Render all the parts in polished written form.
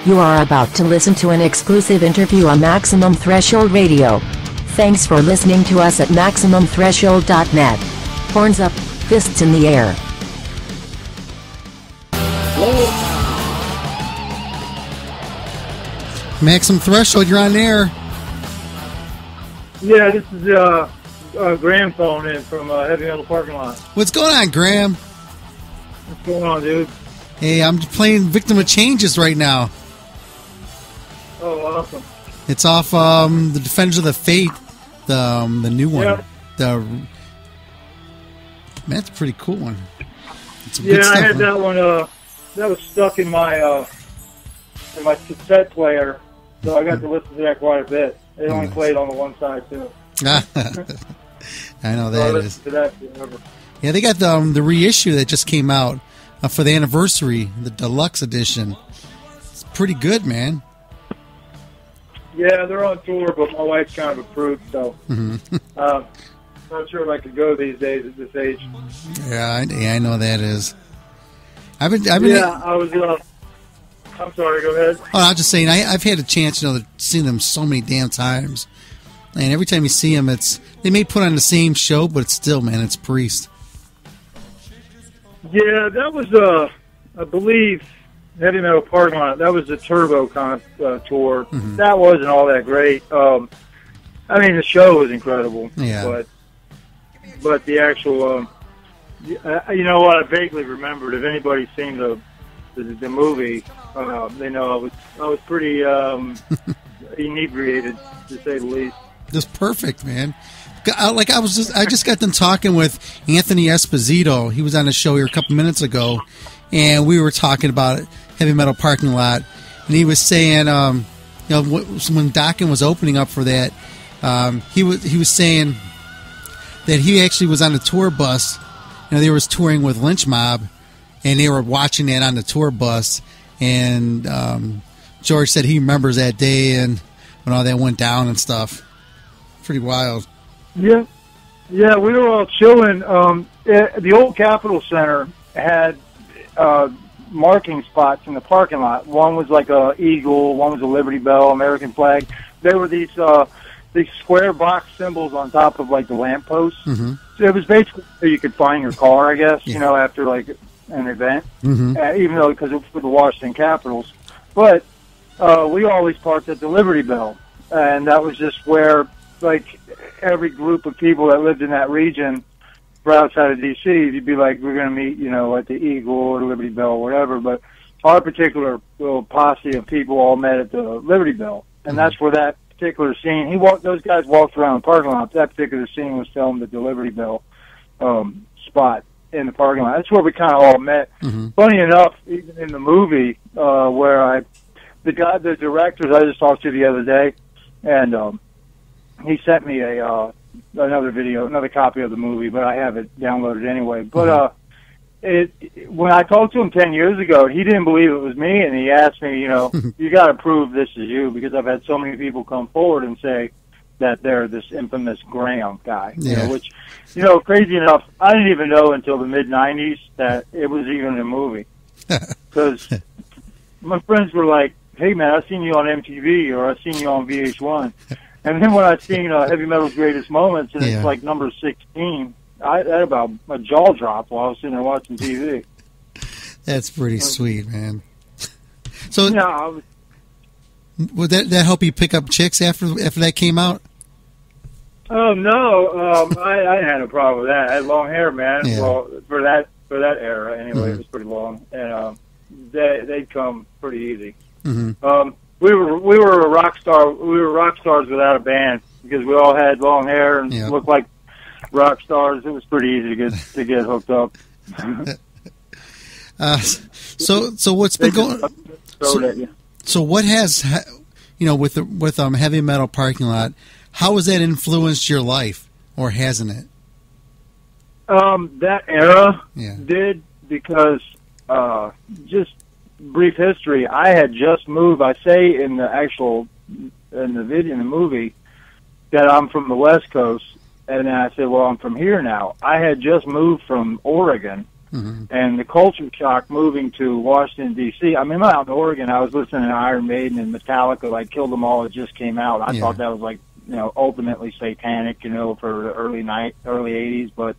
You are about to listen to an exclusive interview on Maximum Threshold Radio. Thanks for listening to us at MaximumThreshold.net. Horns up, fists in the air. Maximum Threshold, you're on air. Yeah, this is Graham phoning in from Heavy Metal Parking Lot. What's going on, Graham? What's going on, dude? Hey, I'm playing Victim of Changes right now. Oh, awesome. It's off the Defenders of the Fate, the new one. Yeah. That's a pretty cool one. It's some good stuff, I had that one. That was stuck in my cassette player, so I got to listen to that quite a bit. It only played on the one side too. I know that is. To that forever. Yeah, they got the reissue that just came out for the anniversary, the deluxe edition. It's pretty good, man. Yeah, they're on tour, but my wife's kind of approved, so not sure if I could go these days at this age. Yeah, I know that is. I've been. I was. I'm sorry. Go ahead. Oh, I was just saying. I've had a chance, to see them so many damn times, and every time you see them, they may put on the same show, but it's still, man, it's Priest. Yeah, that was I believe. Heavy Metal Parking Lot. That was the TurboCon tour. Mm-hmm. That wasn't all that great. I mean, the show was incredible. Yeah. But the actual, you know what? I vaguely remembered. If anybody's seen the movie, they know I was pretty inebriated, to say the least. Just perfect, man. I just got done talking with Anthony Esposito. He was on the show here a couple minutes ago, and we were talking about Heavy Metal Parking Lot, and he was saying, when Dokken was opening up for that, he was saying that he actually was on the tour bus. They was touring with Lynch Mob, and they were watching that on the tour bus. And George said he remembers that day and when all that went down and stuff. Pretty wild. Yeah, we were all chilling. The old Capitol Center had marking spots in the parking lot. One was like a eagle, one was a Liberty Bell, American flag. There were these square box symbols on top of like the lampposts. Mm-hmm. So it was basically so you could find your car, I guess. Yeah. After like an event, even though because it was for the Washington Capitals. But we always parked at the Liberty Bell, and that was just where like every group of people that lived in that region. For outside of D.C., you'd be like, we're going to meet, at the Eagle or the Liberty Bell or whatever. But our particular little posse of people all met at the Liberty Bell, and that's where that particular scene. Those guys walked around the parking lot. That particular scene was filmed at the Liberty Bell spot in the parking lot. That's where we kind of all met. Mm-hmm. Funny enough, even in the movie where the directors I just talked to the other day, and he sent me another copy of the movie, but I have it downloaded anyway. But when I talked to him 10 years ago, he didn't believe it was me, and he asked me, you got to prove this is you, because I've had so many people come forward and say that they're this infamous Graham guy. Yeah. Which, crazy enough, I didn't even know until the mid-'90s that it was even a movie. Because my friends were like, hey, man, I've seen you on MTV, or I've seen you on VH1. And then when I seen Heavy Metal's Greatest Moments, and it's like number 16, I had about a jaw drop while I was sitting there watching TV. That's pretty sweet, man. So, yeah, would that help you pick up chicks after that came out? Oh no, I had a problem with that. I had long hair, man. Yeah. Well, for that era, anyway, it was pretty long, and they'd come pretty easy. Mm-hmm. We were a rock star. We were rock stars without a band because we all had long hair and looked like rock stars. It was pretty easy to get hooked up. So what's been going? So what has with Heavy Metal Parking Lot? How has that influenced your life, or hasn't it? That era did, because just brief history. I had just moved. I say in the movie that I'm from the West Coast, and then I said, well, I'm from here now. I had just moved from Oregon And the culture shock moving to Washington, D.C. I mean, I'm out in Oregon. I was listening to Iron Maiden and Metallica, like Kill Them All, it just came out. I thought that was like, ultimately satanic, for the early 80s. But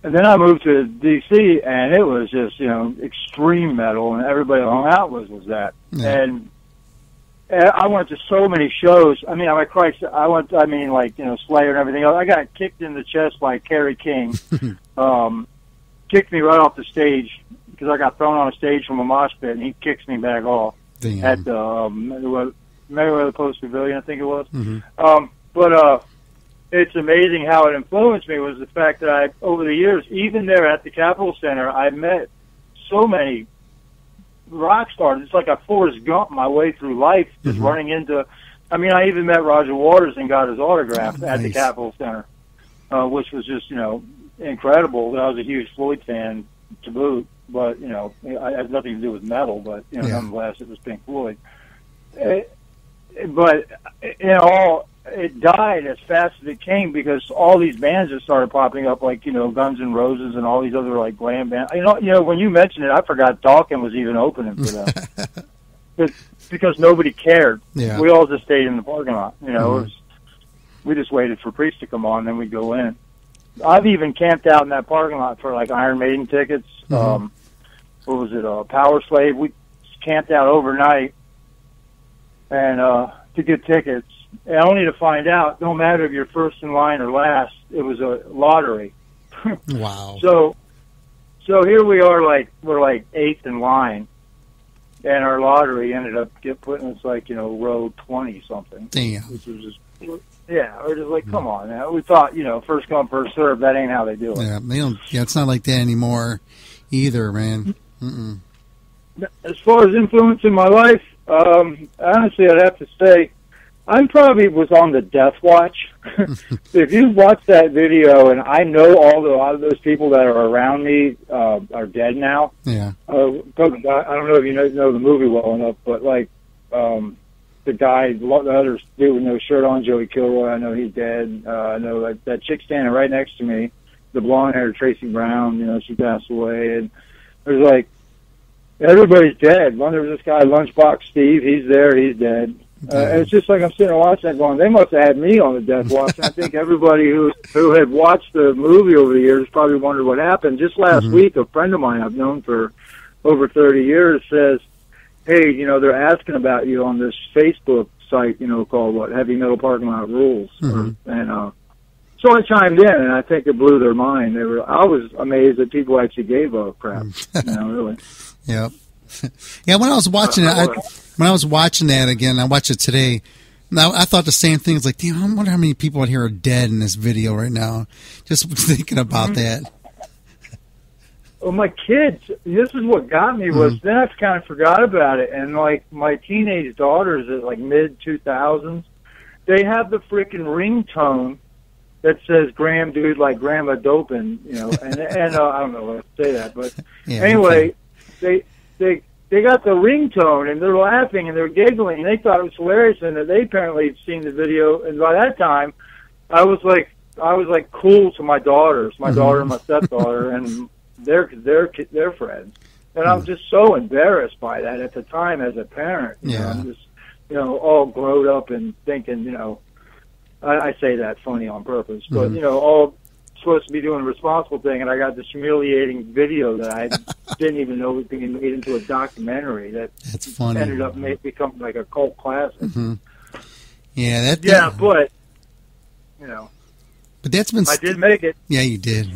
and then I moved to D.C. and it was just, extreme metal, and everybody hung out was that. Yeah. And I went to so many shows. I mean, Slayer and everything else. I got kicked in the chest by Kerry King. Kicked me right off the stage because I got thrown on a stage from a mosh pit, and he kicks me back off. Damn. At the Meriwether Post Pavilion, I think it was. But it's amazing how it influenced me was the fact that over the years, even there at the Capitol Center, I met so many rock stars. It's like I Forrest Gump my way through life, just running into. I mean, I even met Roger Waters and got his autograph at the Capitol Center, which was just incredible. I was a huge Floyd fan to boot, but it had nothing to do with metal. But nonetheless, it was Pink Floyd. But it died as fast as it came because all these bands just started popping up, like Guns N' Roses and all these other like glam bands. When you mentioned it, I forgot Dawkins was even opening for them because nobody cared. Yeah. We all just stayed in the parking lot. We just waited for Priest to come on, then we'd go in. I've even camped out in that parking lot for like Iron Maiden tickets. What was it? Power Slave. We camped out overnight and to get tickets. And only to find out, no matter if you're first in line or last, it was a lottery. Wow. So here we are, we're like eighth in line, and our lottery ended up putting us row 20 something. Damn. Which was just, we're just like, come on, man. We thought, first come, first serve. That ain't how they do it. Yeah, they don't. Yeah, it's not like that anymore, either, man. Mm-mm. As far as influence in my life, honestly, I'd have to say. I probably was on the death watch. If you watch that video, and I know a lot of those people that are around me are dead now. Yeah. I don't know if you know the movie well enough, but the guy, the other dude with no shirt on, Joey Kilroy, I know he's dead. I know that chick standing right next to me, the blonde-haired Tracy Brown, she passed away. And there's everybody's dead. There was this guy, Lunchbox Steve, he's there, he's dead. It's just like I'm sitting there watching that going, they must have had me on the death watch. And I think everybody who had watched the movie over the years probably wondered what happened. Just last week, a friend of mine I've known for over 30 years says, hey, they're asking about you on this Facebook site, called Heavy Metal Parking Lot Rules. And so I chimed in, and I think it blew their mind. I was amazed that people actually gave a crap, really. Yeah. Yeah, when I was watching that again, I watched it today. Now I thought the same thing. It's like, damn, I wonder how many people out here are dead in this video right now. Just thinking about that. Well, my kids, this is what got me was then I kind of forgot about it, and my teenage daughters at mid 2000s, they have the freaking ringtone that says "Graham dude" like Grandma Dopin, and I don't know what to say that, but anyway, they got the ringtone, and they're laughing, and they're giggling, and they thought it was hilarious, and they apparently had seen the video, and by that time, I was cool to my daughters, my daughter and my stepdaughter, and their friends, and I'm just so embarrassed by that at the time as a parent. I'm just, all grown up and thinking, I say that funny on purpose, but, all supposed to be doing a responsible thing, and I got this humiliating video that I didn't even know was being made into a documentary that's funny. Ended up becoming like a cult classic. Yeah, but but that's been. I did make it. Yeah, you did.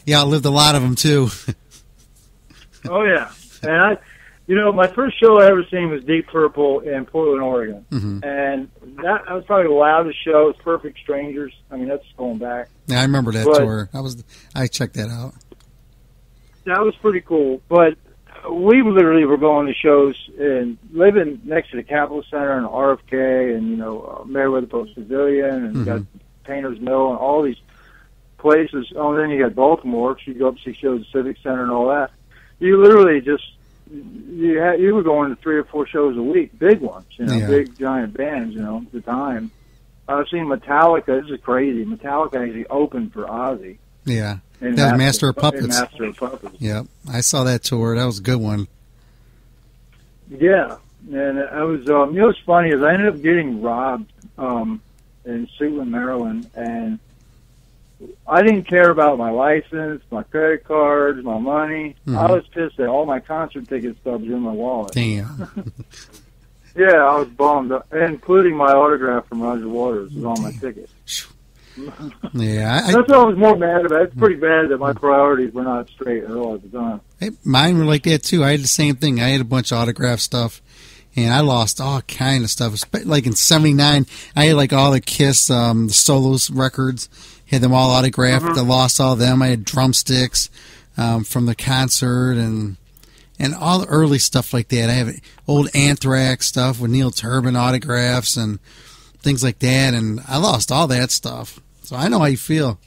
Yeah, I lived a lot of them too. Oh yeah, and my first show I ever seen was Deep Purple in Portland, Oregon, and that was probably the loudest show. It's Perfect Strangers. I mean, that's going back. Yeah, I remember that tour. I checked that out. That was pretty cool. But we literally were going to shows and living next to the Capitol Center and RFK and Meriwether Post Pavilion and got Painter's Mill and all these places. Oh, and then you got Baltimore. So you go up to see shows at Civic Center and all that. You literally just. You were going to 3 or 4 shows a week, big ones, big giant bands, at the time. I've seen Metallica. This is crazy. Metallica actually opened for Ozzy. Yeah. That was Master of Puppets. Master of Puppets. Yep, I saw that tour. That was a good one. Yeah, and I was, you know, what's funny is I ended up getting robbed in Suitland, Maryland, and I didn't care about my license, my credit cards, my money. Mm-hmm. I was pissed that all my concert ticket stubs in my wallet. Damn. Yeah, I was bummed, including my autograph from Roger Waters was on my ticket. Yeah, That's what I was more mad about. It's pretty bad that my priorities were not straight at all at the time. Mine were like that too. I had the same thing. I had a bunch of autograph stuff, and I lost all kind of stuff. Like in '79, I had like all the Kiss, the Solos records. Had them all autographed. I lost all of them. I had drumsticks from the concert and all the early stuff like that. I have old Anthrax stuff with Neil Turbin autographs and things like that, and I lost all that stuff. So I know how you feel.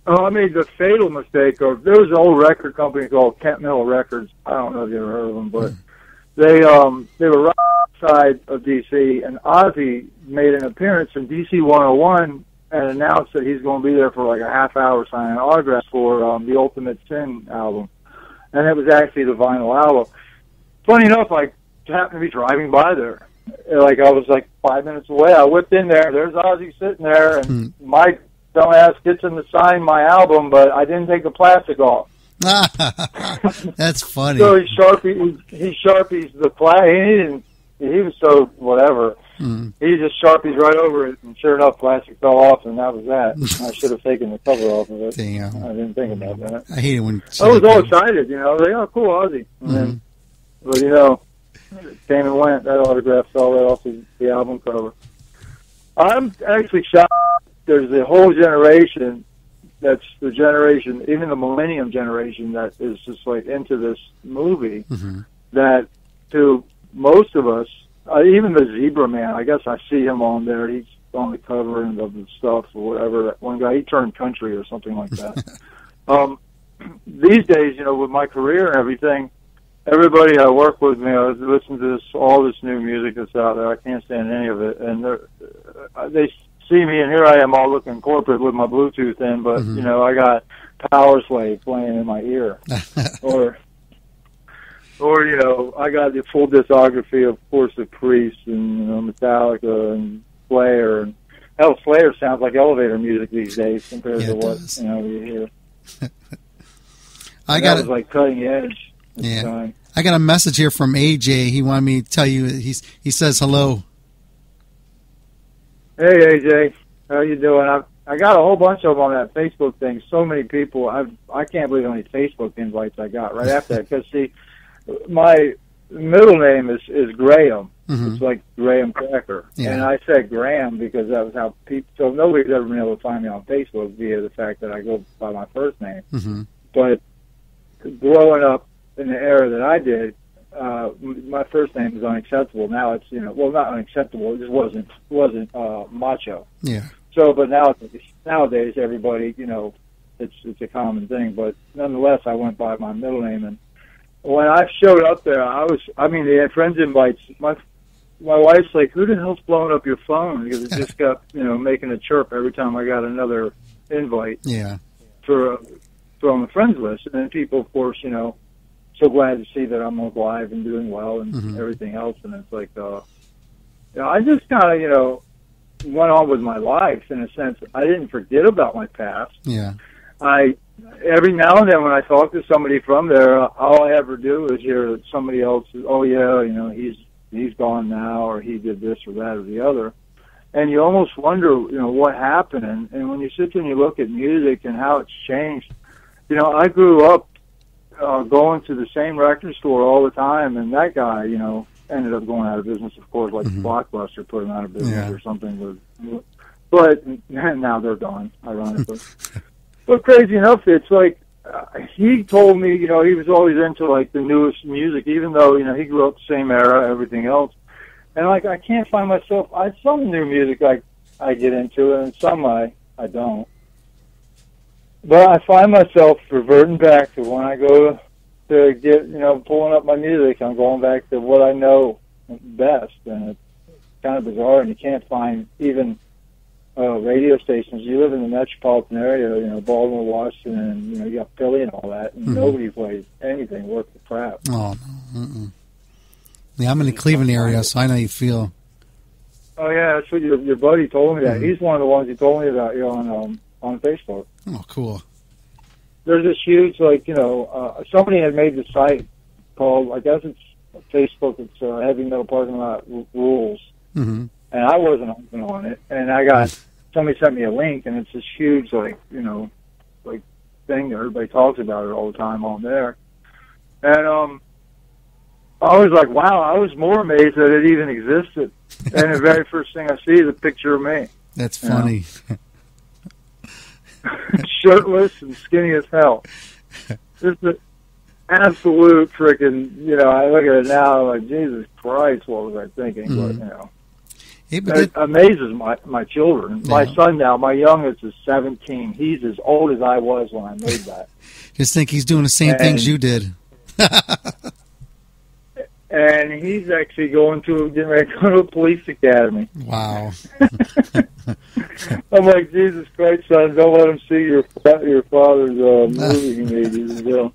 Oh, I made the fatal mistake of, there was an old record company called Kent Mill Records. I don't know if you ever heard of them, but they were right outside of D.C., and Ozzy made an appearance in D.C. 101 and announced that he's going to be there for like a half hour signing autographs for the Ultimate Sin album. And it was actually the vinyl album. Funny enough, I happened to be driving by there. Like, I was like 5 minutes away. I whipped in there. There's Ozzy sitting there, and my dumbass gets him to sign my album, but I didn't take the plastic off. That's funny. So he sharpies the plastic. He was so whatever. He just sharpies right over it, and sure enough, plastic fell off, and that was that. I should have taken the cover off of it. Damn. I didn't think about that. I hate it when I was all excited, you know. Like, oh, cool, Ozzy. And then, but, you know, came and went. That autograph fell right off the album cover. I'm actually shocked. There's a whole generation that's the generation, even the millennium generation, that is just like into this movie. That to most of us, even the Zebra Man, I guess I see him on there. He's on the cover and of the stuff or whatever. That one guy, he turned country or something like that. These days, you know, with my career and everything, everybody I work with, you know, listen to all this new music that's out there. I can't stand any of it, and they see me, and here I am all looking corporate with my Bluetooth in, but you know, I got Power Slave playing in my ear, or you know, I got the full discography of course of Priest and, you know, Metallica and Slayer, and hell, Slayer sounds like elevator music these days compared to what you know you hear. That was like cutting edge. Yeah, I got a message here from AJ. He wanted me to tell you. He says hello. Hey AJ, how you doing? I got a whole bunch of them on that Facebook thing. So many people. I can't believe how many Facebook invites I got right after that. Because see, my middle name is Graham. It's like Graham Cracker, and I said Graham because that was how people. So nobody's ever been able to find me on Facebook via the fact that I go by my first name. But growing up in the era that I did, my first name was unacceptable. Now it's, you know, well, not unacceptable. It just wasn't macho. Yeah. So, but nowadays everybody, you know, it's a common thing. But nonetheless, I went by my middle name, and when I showed up there, they had friends invites. My wife's like, "Who the hell's blowing up your phone?" Because it just kept, you know, making a chirp every time I got another invite. Yeah. From a friends list, and then people, of course, you know, so glad to see that I'm alive and doing well and everything else. And it's like, you know, I just kind of, you know, went on with my life in a sense. I didn't forget about my past. Yeah. Every now and then when I talk to somebody from there, all I ever do is hear somebody else, oh yeah, you know, he's gone now, or he did this or that or the other. And you almost wonder, you know, what happened. And when you sit there and you look at music and how it's changed, you know, I grew up going to the same record store all the time, and that guy, you know, ended up going out of business, of course, like Blockbuster put him out of business or something. But now they're gone, ironically. But crazy enough, it's like he told me, you know, he was always into like the newest music, even though, you know, he grew up the same era, everything else. And like, I can't find myself. Some new music I get into, and some I don't. But I find myself reverting back to when I go to get, you know, pulling up my music. I'm going back to what I know best, and it's kind of bizarre. And you can't find even radio stations. You live in the metropolitan area, you know, Baltimore, Washington, and, you know, you got Philly and all that, and nobody plays anything worth the crap. Oh, no. Mm-mm. Yeah, I'm in the Cleveland area, so I know how you feel. Oh, yeah, that's what your buddy told me that. He's one of the ones he told me about you on Facebook. Oh, cool. There's this huge, like, you know, somebody had made the site called, I guess it's Facebook, it's Heavy Metal Parking Lot Rules. Mm-hmm. And I wasn't open on it. And I got, somebody sent me a link, and it's this huge, like, you know, like, thing that everybody talks about it all the time on there. And I was like, wow, I was more amazed that it even existed. And the very first thing I see is a picture of me. That's funny. Shirtless and skinny as hell. Just an absolute freaking, you know, I look at it now, I'm like, Jesus Christ, what was I thinking? But, you know, it amazes my children. Yeah. My son now, my youngest is 17. He's as old as I was when I made that. Just think he's doing the same things you did. And he's actually getting ready to go to a police academy. Wow. I'm like, Jesus Christ, son, don't let him see your father's movie he made.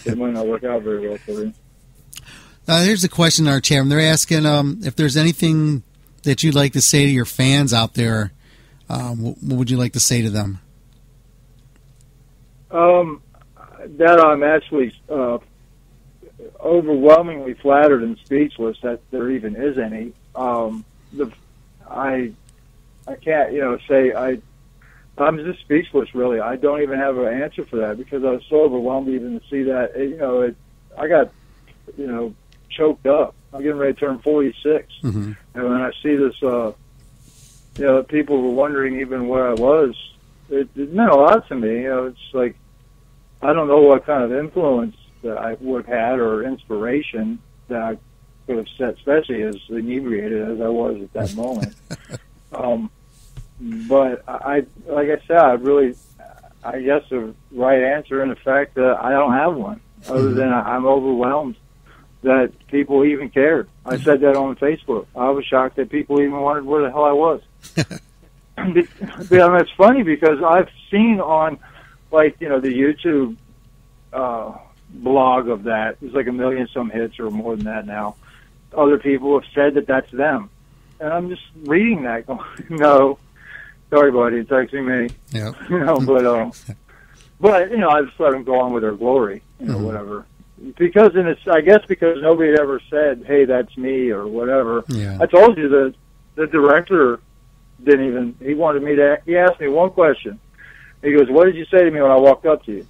It might not work out very well for him. Here's a question in our chat room. They're asking if there's anything that you'd like to say to your fans out there. What would you like to say to them? That I'm actually overwhelmingly flattered and speechless that there even is any. I can't, you know, say I'm just speechless. Really, I don't even have an answer for that because I was so overwhelmed even to see that. You know, I got, you know, choked up. I'm getting ready to turn 46, and when I see this, you know, people were wondering even where I was. It meant a lot to me. You know, it's like I don't know what kind of influence that I would have had or inspiration that I could have set, especially as inebriated as I was at that moment. But like I said, I guess the right answer in the fact that I don't have one, other than I'm overwhelmed that people even cared. I said that on Facebook. I was shocked that people even wondered where the hell I was. It's funny because I've seen on, like, you know, the YouTube blog of that. There's like 1 million some hits or more than that now. Other people have said that that's them. And I'm just reading that going, no, sorry, buddy, it's actually me. Yeah. You know, but, you know, I just let them go on with their glory, you know, whatever. Because, I guess because nobody had ever said, hey, that's me or whatever. Yeah. I told you that the director he asked me one question. He goes, what did you say to me when I walked up to you?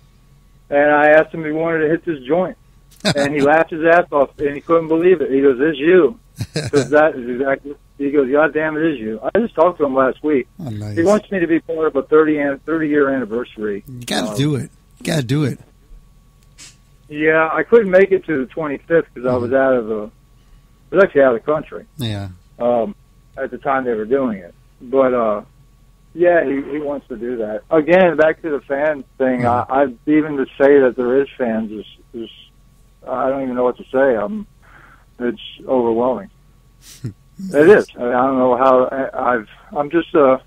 And I asked him if he wanted to hit this joint. And he laughed his ass off, and he couldn't believe it. He goes, it's you. Because that is exactly, he goes, God damn, it is you. I just talked to him last week. Oh, nice. He wants me to be part of a 30-year anniversary. You got to do it. You got to do it. Yeah, I couldn't make it to the 25th because I was I was actually out of the country. Yeah. At the time they were doing it. But, yeah, he wants to do that. Again, back to the fan thing, I even to say that there is fans is I don't even know what to say. It's overwhelming. It is. I don't know how I'm just a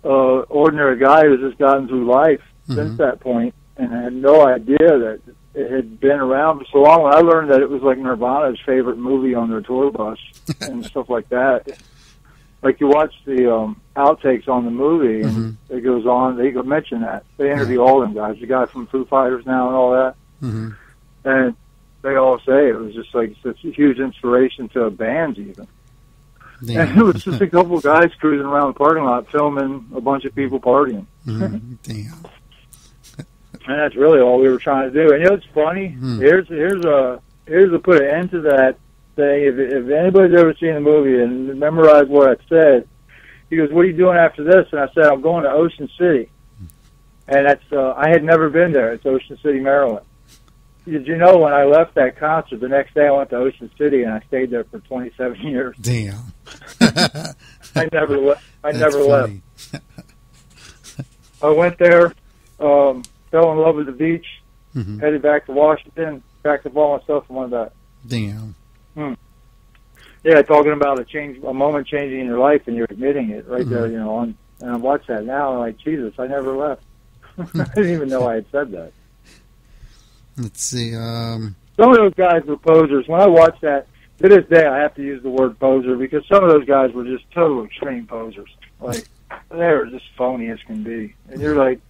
ordinary guy who's just gotten through life since that point, and I had no idea that it had been around for so long. When I learned that it was like Nirvana's favorite movie on their tour bus and stuff like that. Like you watch the outtakes on the movie, and it goes on. They mention that they interview all them guys. The guy from Foo Fighters now and all that, and they all say it was just like such a huge inspiration to bands even. Damn. And it was just a couple of guys cruising around the parking lot filming a bunch of people partying. Damn. And that's really all we were trying to do. And you know, it's funny. Here's to put an end to that thing. If anybody's ever seen the movie and memorized what I said, he goes, "What are you doing after this?" And I said, "I'm going to Ocean City." And that's I had never been there. It's Ocean City, Maryland. Did you know when I left that concert, the next day I went to Ocean City and I stayed there for 27 years. Damn. I never left. I went there, fell in love with the beach, headed back to Washington, packed up all my stuff and went back. Damn. Yeah, talking about a moment changing in your life, and you're admitting it right there. You know, and I watch that now, and I'm like, Jesus, I never left. I didn't even know I had said that. Let's see. Some of those guys were posers. When I watch that, to this day, I have to use the word poser because some of those guys were just total extreme posers. Like, they were just phony as can be. And you're like,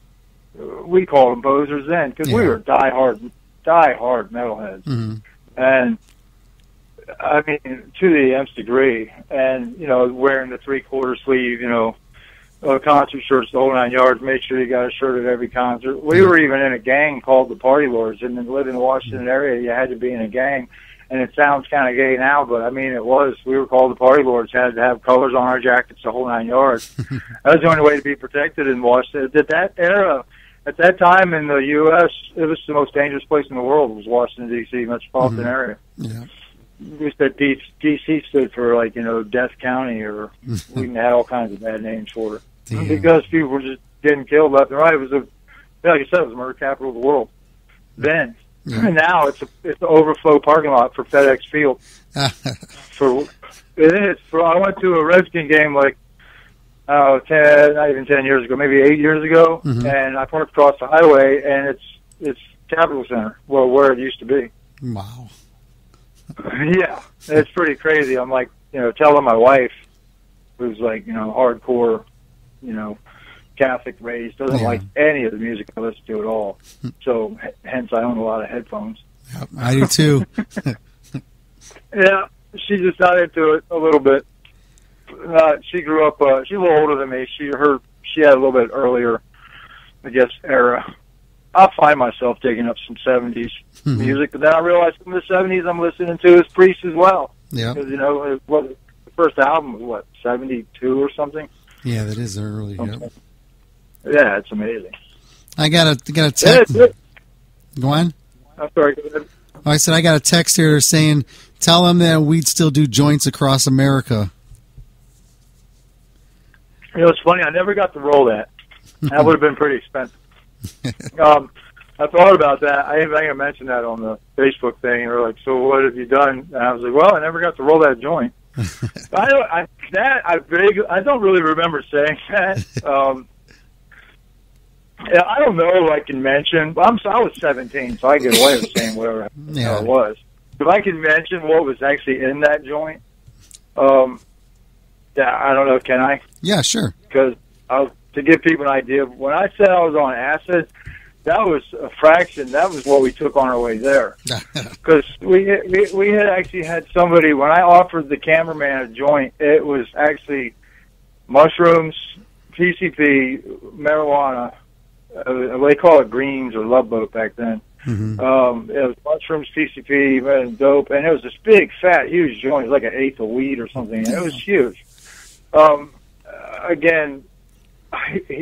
we called them posers then because we were die-hard metalheads. And, I mean, to the nth degree. And, you know, wearing the three-quarter sleeve, you know, concert shirts, the whole 9 yards, make sure you got a shirt at every concert. We were even in a gang called the Party Lords, and then living in the Washington area, you had to be in a gang. And it sounds kind of gay now, but I mean, it was. We were called the Party Lords, had to have colors on our jackets, the whole 9 yards. That was the only way to be protected in Washington. At that era, at that time in the U.S., it was the most dangerous place in the world, was Washington, D.C., metropolitan area. Yeah. We said D.C. stood for, like, you know, Death County, or we had all kinds of bad names for it. Damn. Because people were just getting killed left and right. It was like I said, it was the murder capital of the world. Then. And now it's the overflow parking lot for FedEx Field. I went to a Redskin game like, not even 10 years ago, maybe 8 years ago, and I parked across the highway, and it's Capitol Center, where it used to be. Wow. Yeah, it's pretty crazy. I'm like, you know, telling my wife, who's like, you know, hardcore, you know, Catholic raised, doesn't like any of the music I listen to at all. So, hence, I own a lot of headphones. Yep, I do too. Yeah, she's just not into it a little bit. She grew up. She's a little older than me. She had a little bit earlier, I guess, era. I'll find myself digging up some 70s music, but then I realized from the 70s I'm listening to is Priest as well. Yeah, because you know the first album was 72 or something. Yeah, that is early. Yep. Yeah, it's amazing. I got a text. Go on. I'm sorry. Go ahead. Oh, I said I got a text here saying, "Tell them that we'd still do joints across America." You know, it's funny. I never got to roll that. That would have been pretty expensive. I thought about that. I think I mentioned that on the Facebook thing. And they're like, "So what have you done?" And I was like, "Well, I never got to roll that joint." I don't really remember saying that. Yeah, I don't know if I can mention. I was 17, so I get away with saying whatever I was. If I can mention what was actually in that joint, I don't know. Can I? Yeah, sure. Because to give people an idea, when I said I was on acid, that was a fraction. That was what we took on our way there. Because we had actually had somebody, when I offered the cameraman a joint, it was actually mushrooms, PCP, marijuana. They call it greens or love boat back then. It was mushrooms, PCP, and dope, and it was this big, fat, huge joint. It was like an eighth of weed or something. And it was huge. Again,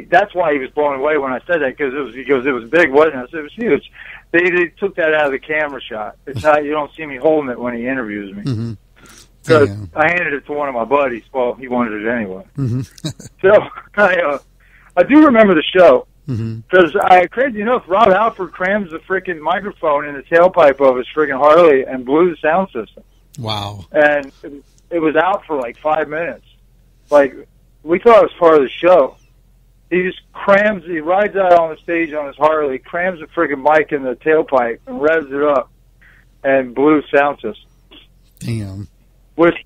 that's why he was blown away when I said that, because it was big, wasn't it? It was huge. They took that out of the camera shot. It's not, you don't see me holding it when he interviews me. Because I handed it to one of my buddies. Well, he wanted it anyway. So I do remember the show. Because crazy enough, Rob Halford crams the freaking microphone in the tailpipe of his freaking Harley and blew the sound system. Wow. And it was out for like 5 minutes. Like, we thought it was part of the show. He just he rides out on the stage on his Harley, crams the freaking mic in the tailpipe, and revs it up, and blew the sound system. Damn. Which,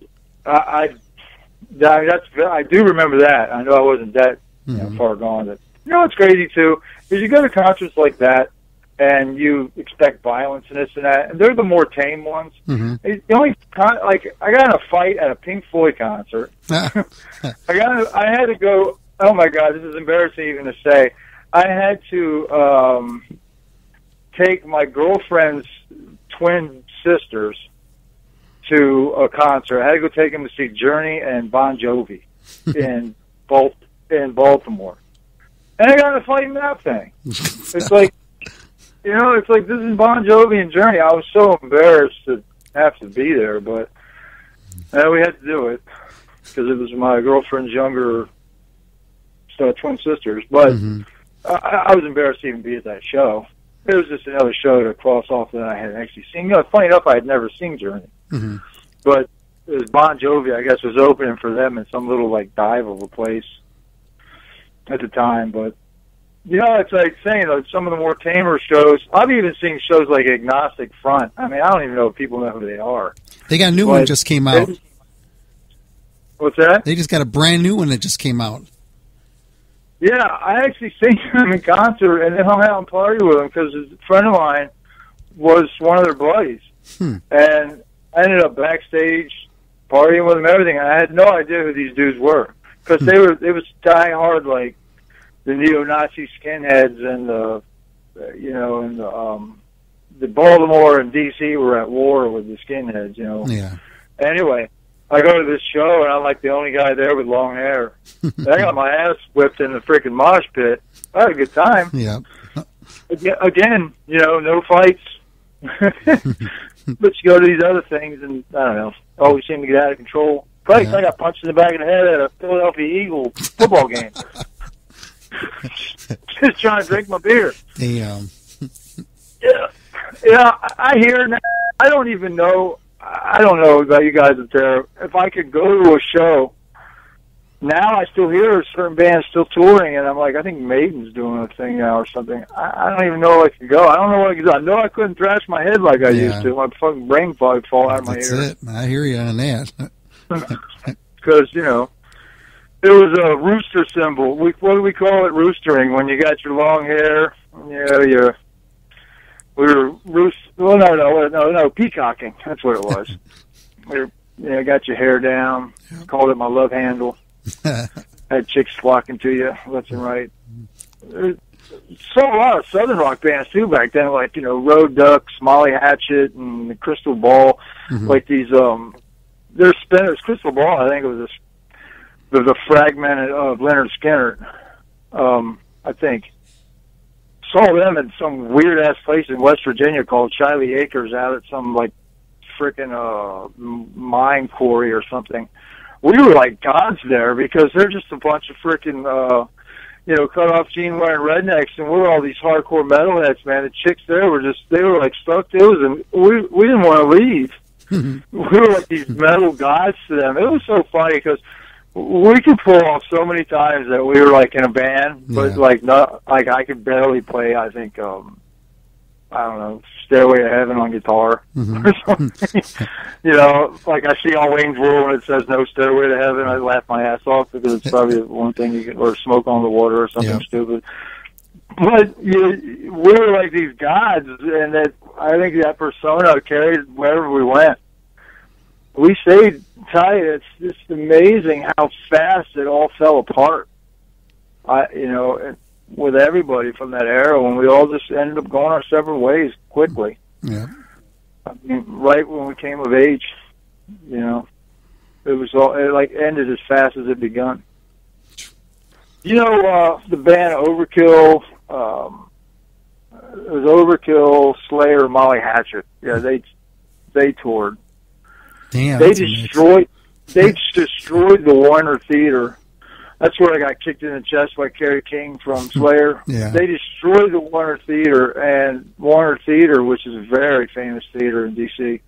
I do remember that. I know I wasn't that far gone. But, you know what's crazy, too, is you go to concerts like that, and you expect violence and this and that, and they're the more tame ones. The only I got in a fight at a Pink Floyd concert. I had to go. Oh my God, this is embarrassing even to say. I had to take my girlfriend's twin sisters to a concert. I had to go take them to see Journey and Bon Jovi in Baltimore. And I got in a fight in that thing. It's like, you know, it's like, this is Bon Jovi and Journey. I was so embarrassed to have to be there, but we had to do it because it was my girlfriend's younger twin sisters. But I was embarrassed to even be at that show. It was just another show to cross off that I had actually seen. You know, funny enough, I had never seen Journey. But was Bon Jovi, I guess, was opening for them in some little like dive of a place at the time. But you know, it's like saying like some of the more tamer shows. I've even seen shows like Agnostic Front. I mean, I don't even know if people know who they are. They got a new one just came out. What's that? They just got a brand new one that just came out. Yeah, I actually seen them in concert and then hung out and party with them because a friend of mine was one of their buddies. And I ended up backstage partying with them, everything. And I had no idea who these dudes were because it was die hard like the neo-Nazi skinheads and the Baltimore and DC were at war with the skinheads, you know. Yeah. Anyway, I go to this show, and I'm like the only guy there with long hair. And I got my ass whipped in the freaking mosh pit. I had a good time. Yeah. Again, you know, no fights. But you go to these other things, and I don't know, always seem to get out of control. Probably 'cause I got punched in the back of the head at a Philadelphia Eagle football game. Just trying to drink my beer. Damn. Yeah, I hear now. I don't even know. I don't know about you guys up there. If I could go to a show, now I still hear certain bands still touring, and I'm like, I think Maiden's doing a thing now or something. I don't even know if I could go. I don't know what I could do. I know I couldn't thrash my head like I used to. My fucking brain probably fall out of my ear. That's it. I hear you on that. Because, you know, it was a rooster symbol. What do we call it? Roostering. When you got your long hair, we were peacocking. That's what it was. Got your hair down. Called it my love handle. Had chicks flocking to you left and right. Saw a lot of Southern rock bands too back then, like Road Ducks, Molly Hatchet, and the Crystal Ball. Like these, their spinners. Crystal Ball, I think it was the fragment of Leonard Skinner. I think. Saw them in some weird ass place in West Virginia called Shiley Acres out at some like frickin' mine quarry or something. We were like gods there because they're just a bunch of frickin' cut off jean wearing rednecks, and we're all these hardcore metalheads, man. The chicks there were they were like stuck. We didn't want to leave. We were like these metal gods to them. It was so funny because we could pull off so many times that we were like in a band, but I could barely play. I think I don't know, Stairway to Heaven on guitar or something. Like I see on Wayne's World when it says no Stairway to Heaven, I laugh my ass off because it's probably one thing you can, or Smoke on the Water or something stupid. But we were like these gods, and that I think that persona carried wherever we went. We stayed tight. It's just amazing how fast it all fell apart. With everybody from that era, when we all just ended up going our separate ways quickly. Yeah. I mean, right when we came of age, it was it ended as fast as it begun. The band Overkill. It was Overkill, Slayer, Molly Hatchet. Yeah, they toured. Damn, they destroyed the Warner Theater. That's where I got kicked in the chest by Kerry King from Slayer. Yeah. They destroyed the Warner Theater, and Warner Theater, which is a very famous theater in D.C.,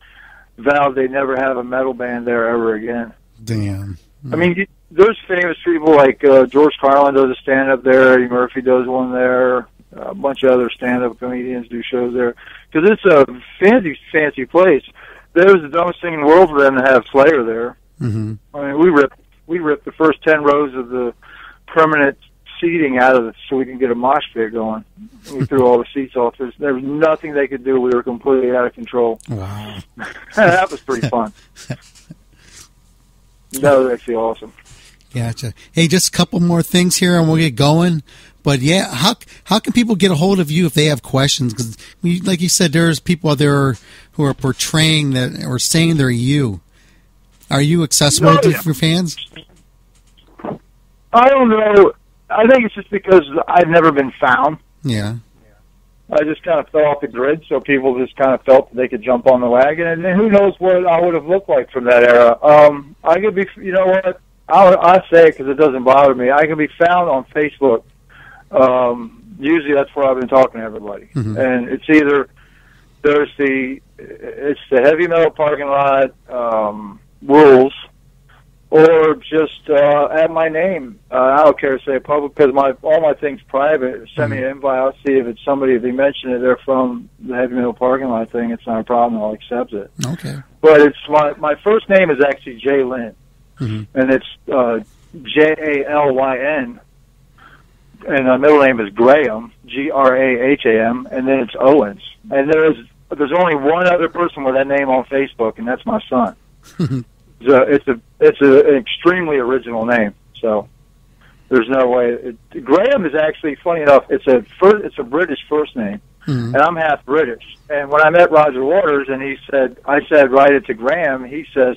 vowed they'd never have a metal band there ever again. Damn. I mean, there's famous people like George Carlin does a stand-up there, Eddie Murphy does one there, a bunch of other stand-up comedians do shows there, because it's a fancy place. That was the dumbest thing in the world for them to have Slayer there. Mm-hmm. I mean, we ripped the first 10 rows of the permanent seating out of it so we can get a mosh pit going. We threw all the seats off. There was nothing they could do. We were completely out of control. Wow. That was pretty fun. That was actually awesome. Gotcha. Hey, just a couple more things here and we'll get going. But yeah, how can people get a hold of you if they have questions? Because, like you said, there's people out there who are portraying that or saying they're you. Are you accessible to your fans? I don't know. I think it's just because I've never been found. Yeah. I just kind of fell off the grid, so people just kind of felt that they could jump on the wagon. And then who knows what I would have looked like from that era. I could be, you know what? I say it because it doesn't bother me. I can be found on Facebook. Usually that's where I've been talking to everybody. Mm-hmm. And it's either it's the Heavy Metal Parking Lot, Rules, or just add my name. I don't care to say public because all my things private. Send me an invite. I'll see if it's somebody. If they mention it, they're from the Heavy Metal Parking Lot thing. It's not a problem. I'll accept it. Okay. But it's my first name is actually Jay Lynn, and it's Jalyn, and my middle name is Graham, Graham, and then it's Owens. And there's only one other person with that name on Facebook, and that's my son. So it's an extremely original name. So there's no way. Graham is actually, funny enough, it's a British first name, and I'm half British. And when I met Roger Waters, and I said write it to Graham. He says,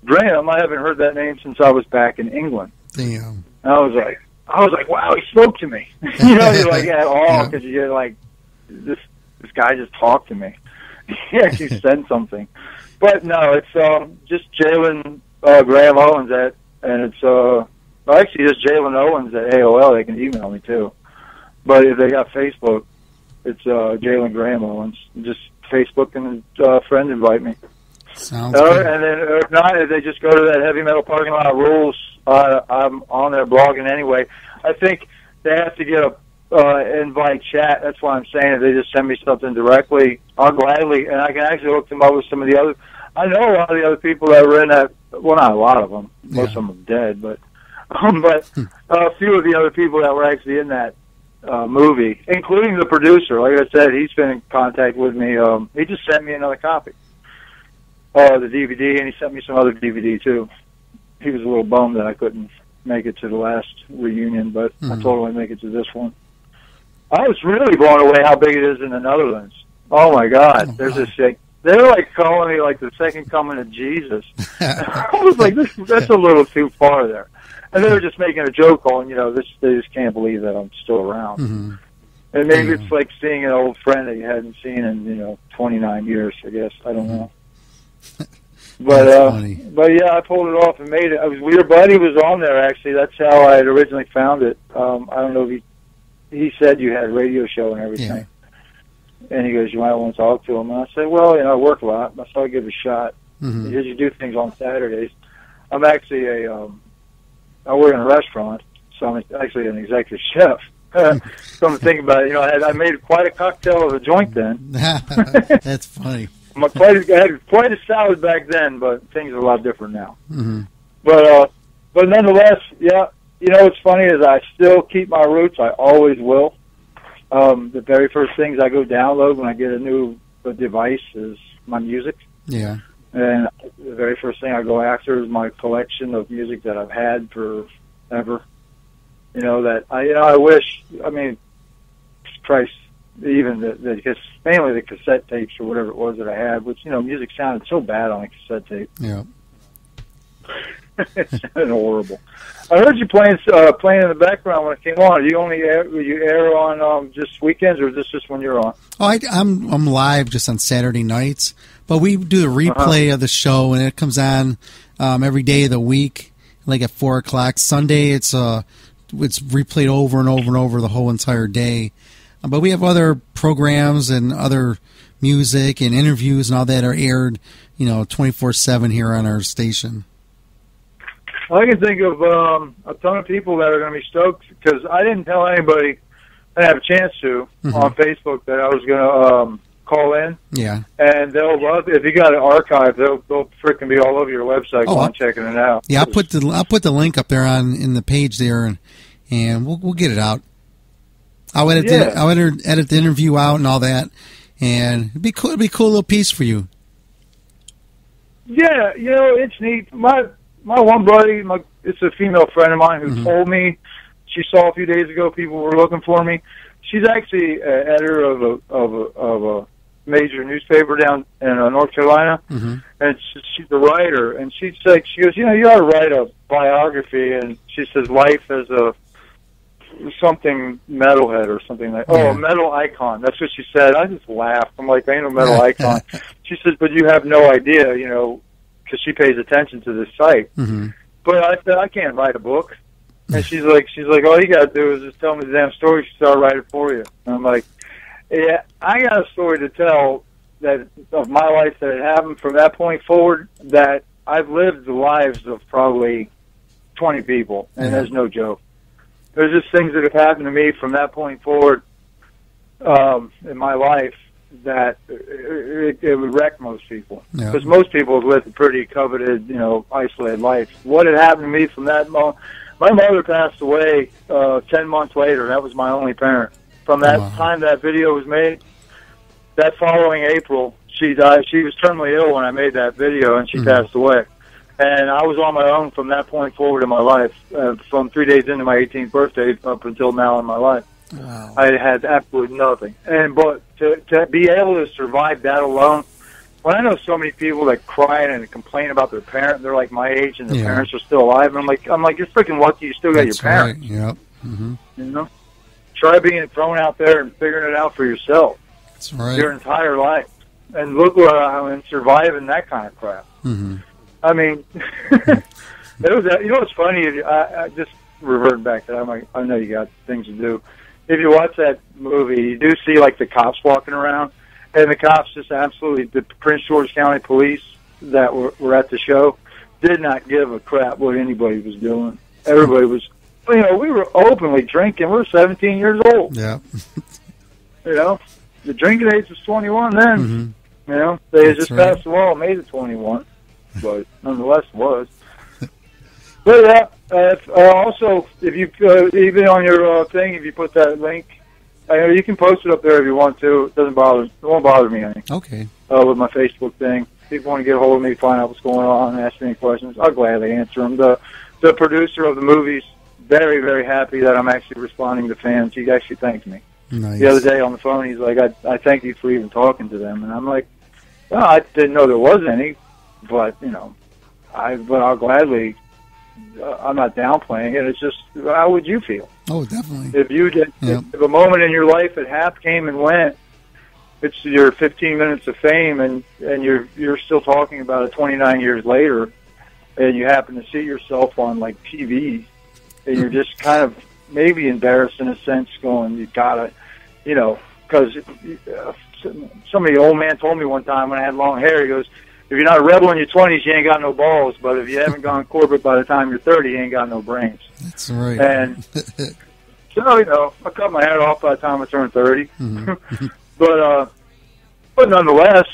Graham, I haven't heard that name since I was back in England. Damn. And I was like, wow, he spoke to me. You're like at all because you're like, this guy just talked to me. He actually said something. But no, it's just Jalen Graham Owens and it's actually just Jalen Owens at AOL. They can email me too. But if they got Facebook, it's Jalen Graham Owens. Just Facebook and friend invite me. Sounds good. And then if not, if they just go to that Heavy Metal Parking Lot Rules, I'm on there blogging anyway. I think they have to get a invite chat. That's why I'm saying if they just send me something directly, I'll gladly, and I can actually hook them up with some of the other. I know a lot of the other people that were in that. Well, not a lot of them. Most of them are dead, but a few of the other people that were actually in that movie, including the producer. Like I said, he's been in contact with me. He just sent me another copy of the DVD, and he sent me some other DVD too. He was a little bummed that I couldn't make it to the last reunion, but I told him I'd make it to this one. I was really blown away how big it is in the Netherlands. Oh my God! There's this thing. They're like calling me like the second coming of Jesus. I was like, that's a little too far there. And they were just making a joke on, they just can't believe that I'm still around. And maybe it's like seeing an old friend that you hadn't seen in 29 years. I guess I don't know. But yeah, I pulled it off and made it. Your buddy was on there actually. That's how I had originally found it. I don't know if he said you had a radio show and everything. Yeah. And he goes, you might want to talk to him. And I said, well, I work a lot. So I'll give it a shot. Because you do things on Saturdays. I'm actually I work in a restaurant, so I'm actually an executive chef. Come to think about it, I made quite a cocktail of a joint then. That's funny. I had quite a salad back then, but things are a lot different now. But nonetheless, yeah, what's funny is I still keep my roots. I always will. The very first things I go download when I get a new device is my music. Yeah. And the very first thing I go after is my collection of music that I've had forever. I wish, Christ, even mainly the cassette tapes or whatever it was that I had, which, music sounded so bad on a cassette tape. Yeah. It sounded horrible. I heard you playing in the background when it came on. Will you air on just weekends, or is this just when you're on? Oh, I'm live just on Saturday nights, but we do the replay of the show, and it comes on every day of the week, like at 4:00. Sunday, it's replayed over and over and over the whole entire day. But we have other programs and other music and interviews and all that are aired, 24/7 here on our station. I can think of a ton of people that are going to be stoked because I didn't tell anybody I have a chance to on Facebook that I was going to call in. Yeah, and they'll love if you got an archive. They'll freaking be all over your website on checking it out. Yeah, I'll put the link up there in the page there, and we'll get it out. I'll edit the interview out and all that, and it'd be cool. It'd be a cool little piece for you. Yeah, it's neat. My one buddy, it's a female friend of mine who told me she saw a few days ago people were looking for me. She's actually an editor of a major newspaper down in North Carolina, and she's a writer. And she goes, you ought to write a biography. And she says, life as a something metalhead or something like. A metal icon. That's what she said. I just laughed. I'm like, I ain't no metal icon. She says, but you have no idea, because she pays attention to this site. But I said, I can't write a book. And she's like, all you got to do is just tell me the damn story. So I'll write it for you. And I'm like, yeah, I got a story to tell of my life that had happened from that point forward that I've lived the lives of probably 20 people, and that's no joke. There's just things that have happened to me from that point forward in my life that it would wreck most people. Because most people have lived a pretty coveted, isolated life. What had happened to me from that moment, my mother passed away 10 months later. That was my only parent. From that time that video was made, that following April, she died. She was terminally ill when I made that video, and she passed away. And I was on my own from that point forward in my life, from 3 days into my 18th birthday up until now in my life. Wow. I had absolutely nothing. But to be able to survive that alone, when I know so many people that cry and complain about their parent, they're like my age and their parents are still alive, and I'm like, you're freaking lucky you still got your parents. Right. Yep. Mm-hmm. You know? Try being thrown out there and figuring it out for yourself. That's right. Your entire life. And look what I'm surviving that kind of crap. Mm-hmm. I mean, it was. What's funny? I just reverting back to that. I know you got things to do. If you watch that movie, you do see like the cops walking around, and the cops just absolutely, the Prince George County Police that were at the show did not give a crap what anybody was doing. Everybody was, we were openly drinking. We were 17 years old. Yeah. The drinking age was 21 then. Mm-hmm. They had just passed the law, made it 21. But nonetheless was. But also, if you even on your thing, if you put that link, you can post it up there if you want to. It doesn't bother. It won't bother me any. Okay. With my Facebook thing, if people want to get a hold of me, find out what's going on, ask me any questions, I'll gladly answer them. The producer of the movie's very, very happy that I'm actually responding to fans. He actually thanked me. Nice. The other day on the phone, he's like, "I thank you for even talking to them," and I'm like, "Well, I didn't know there was any." But I'll gladly. I'm not downplaying it. It's just, how would you feel? Oh, definitely. If you did, if a moment in your life at half came and went, it's your 15 minutes of fame, and you're still talking about it 29 years later, and you happen to see yourself on like TV, and you're just kind of maybe embarrassed in a sense, going, you gotta, because somebody, old man, told me one time when I had long hair, he goes, if you're not a rebel in your 20s, you ain't got no balls. But if you haven't gone corporate by the time you're 30, you ain't got no brains. That's right. And so, I cut my head off by the time I turned 30. Mm-hmm. But nonetheless,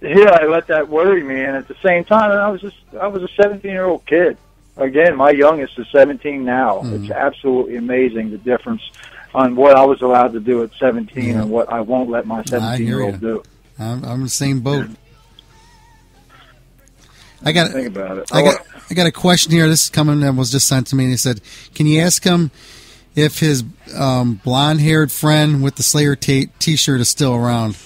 I let that worry me. And at the same time, I was a 17-year-old kid. Again, my youngest is 17 now. Mm-hmm. It's absolutely amazing the difference on what I was allowed to do at 17 and what I won't let my 17-year-old do. I'm in the same boat. I got a question here. This is coming that was just sent to me. And he said, "Can you ask him if his blonde-haired friend with the Slayer T-shirt is still around?"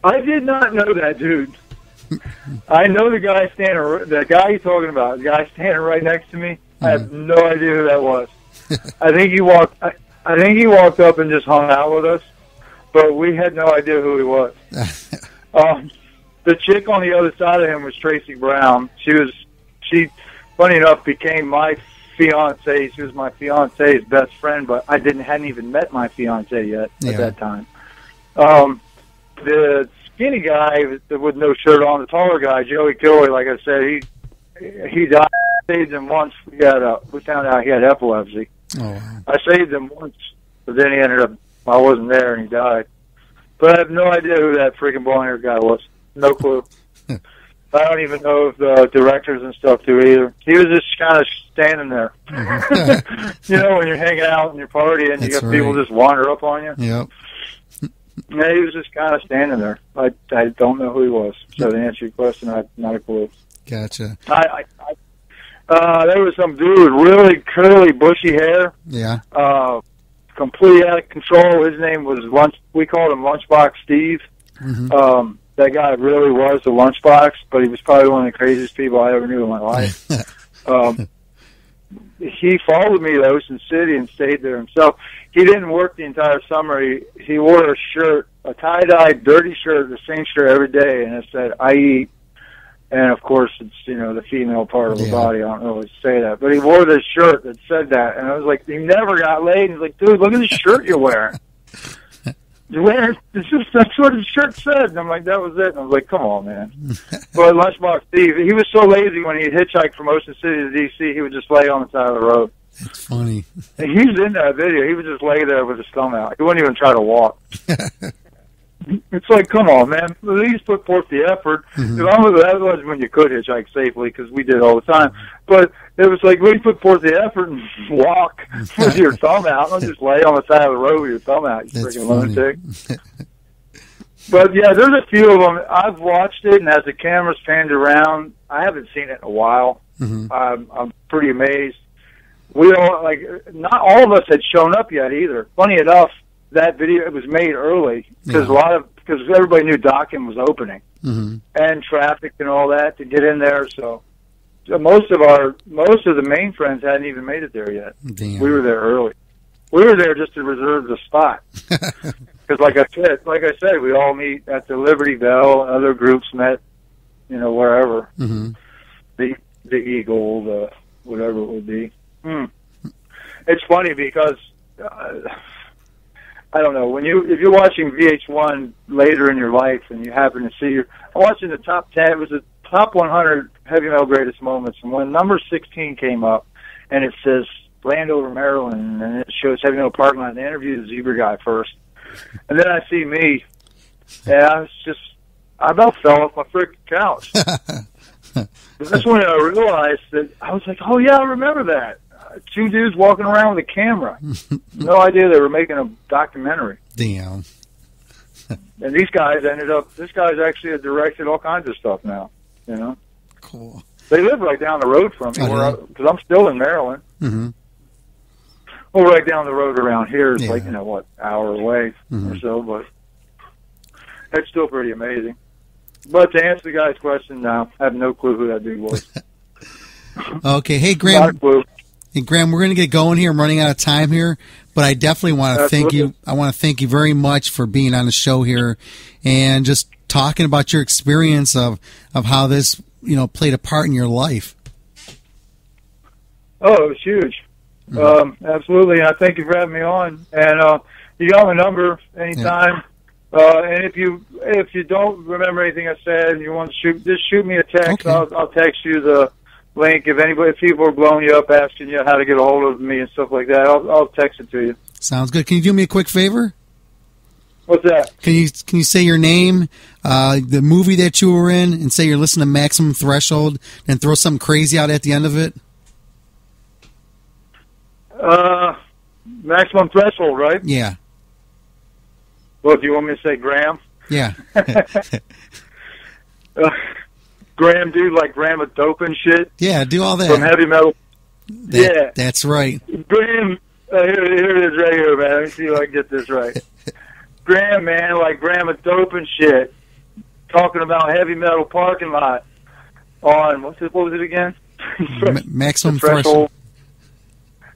I did not know that dude. I know the guy you're talking about. The guy standing right next to me. Mm-hmm. I have no idea who that was. I think he walked up and just hung out with us, but we had no idea who he was. The chick on the other side of him was Tracy Brown. She, funny enough, became my fiance. She was my fiance's best friend, but I hadn't even met my fiance yet at that time. The skinny guy with no shirt on, the taller guy, Joey Kilroy, like I said, he died. I saved him once. We found out he had epilepsy. Oh, wow. I saved him once, but then he ended up, I wasn't there, and he died. But I have no idea who that freaking blonde-haired guy was. No clue. I don't even know if the directors and stuff do either. He was just kind of standing there. When you're hanging out and you're partying, and you got people just wander up on you. Yep. Yeah, he was just kind of standing there. I don't know who he was. So to answer your question, I have not a clue. Gotcha. There was some dude with really curly, bushy hair. Yeah. Completely out of control. His name was we called him Lunchbox Steve. Mm-hmm. That guy really was a lunchbox, but he was probably one of the craziest people I ever knew in my life. He followed me to Ocean City and stayed there himself. He didn't work the entire summer. He wore a shirt, a tie-dye, dirty shirt, the same shirt every day, and it said, "I eat." And, of course, it's, the female part of the body. I don't really say that. But he wore this shirt that said that, and I was like, he never got laid. He's like, dude, look at the shirt you're wearing. That's what his shirt said. And I'm like, that was it. And I was like, come on, man. But Lunchbox Steve, he was so lazy when he hitchhiked from Ocean City to D.C., he would just lay on the side of the road. That's funny. And he's in that video. He would just lay there with his thumb out. He wouldn't even try to walk. It's like, come on, man. At least put forth the effort. Mm-hmm. That was when you could hitchhike safely, because we did all the time. But it was like, really put forth the effort and walk with your thumb out. Don't just lay on the side of the road with your thumb out, you freaking lunatic. But, yeah, there's a few of them. I've watched it, and as the camera's panned around, I haven't seen it in a while. Mm-hmm. I'm pretty amazed. We all, not all of us had shown up yet either. Funny enough, that video, it was made early because because everybody knew Dokken was opening, mm-hmm. and traffic and all that to get in there. So most of the main friends hadn't even made it there yet. Damn. We were there early. We were there just to reserve the spot because, like I said, we all meet at the Liberty Bell. Other groups met, wherever. Mm-hmm. The Eagle, the whatever it would be. It's funny because. I don't know, if you're watching VH1 later in your life and you happen to see I'm watching the top 10, it was the top 100 heavy metal greatest moments, and when number 16 came up and it says Landover, Maryland, and it shows Heavy Metal Parking Lot, and they interviewed the Zebra guy first, and then I see me, and I about fell off my freaking couch. That's when I realized that, I was like, oh yeah, I remember that. Two dudes walking around with a camera. No idea they were making a documentary. Damn. And these guys this guy's actually directed all kinds of stuff now, Cool. They live right down the road from me, because I'm still in Maryland. Mm-hmm. Well, right down the road around here is Yeah. hour away Mm-hmm. or so, but it's still pretty amazing. But to answer the guy's question now, I have no clue who that dude was. Okay. Hey, Not a Graham. clue. Hey, Graham, we're going to get going here. I'm running out of time here, but I definitely want to thank you. I want to thank you very much for being on the show here and just talking about your experience of how this, played a part in your life. Oh, it was huge. Absolutely. And I thank you for having me on. And you got my number anytime. Yeah. And if you don't remember anything I said and you want to just shoot me a text. Okay. I'll text you the link. If people are blowing you up asking you how to get a hold of me and stuff like that, I'll text it to you. Sounds good. Can you do me a quick favor? What's that? Can you say your name, the movie that you were in, and say you're listening to Maximum Threshold, and throw something crazy out at the end of it? Maximum Threshold, right? Yeah. Well, if you want me to say Graham. Yeah. Graham, dude, like Graham with dope and shit. Yeah, do all that. From heavy metal. That's right. Graham, here it is right here, man. Let me see if I can get this right. Graham, man, like Graham with dope and shit. Talking about Heavy Metal Parking Lot on, what was it again? Maximum Threshold.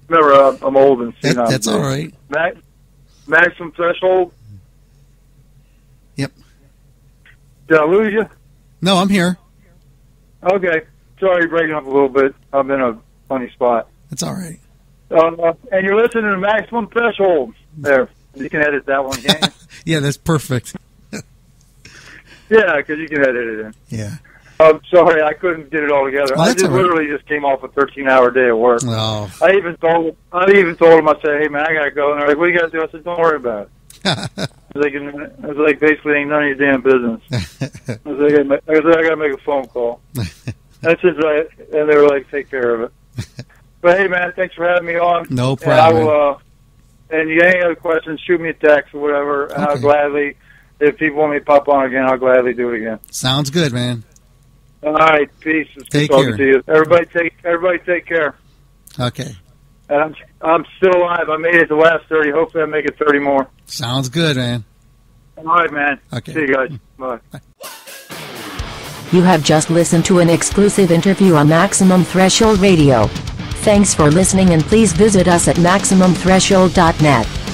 Remember, I'm old and senile. That's all right. Maximum Threshold. Yep. Did I lose you? No, I'm here. Okay. Sorry, you're breaking up a little bit. I'm in a funny spot. That's all right. And you're listening to Maximum Threshold. There. You can edit that one, can't you? Yeah, that's perfect. Yeah, because you can edit it in. Yeah. I'm sorry, I couldn't get it all together. Oh, I that's all right. literally just came off a 13-hour day of work. Oh. I even told them, I said, hey, man, I got to go. And they're like, what do you got to do? I said, don't worry about it. I was like, basically, ain't none of your damn business. I got to make a phone call. That's just right. And they were like, take care of it. But, hey, man, thanks for having me on. No problem. And you any other questions, shoot me a text or whatever, and I'll gladly, if people want me to pop on again, I'll gladly do it again. Sounds good, man. All right, peace. Take talking care. To you. Everybody take care. Okay. And I'm still alive. I made it the last 30. Hopefully I make it 30 more. Sounds good, man. All right, man. Okay. See you guys. Bye. You have just listened to an exclusive interview on Maximum Threshold Radio. Thanks for listening, and please visit us at MaximumThreshold.net.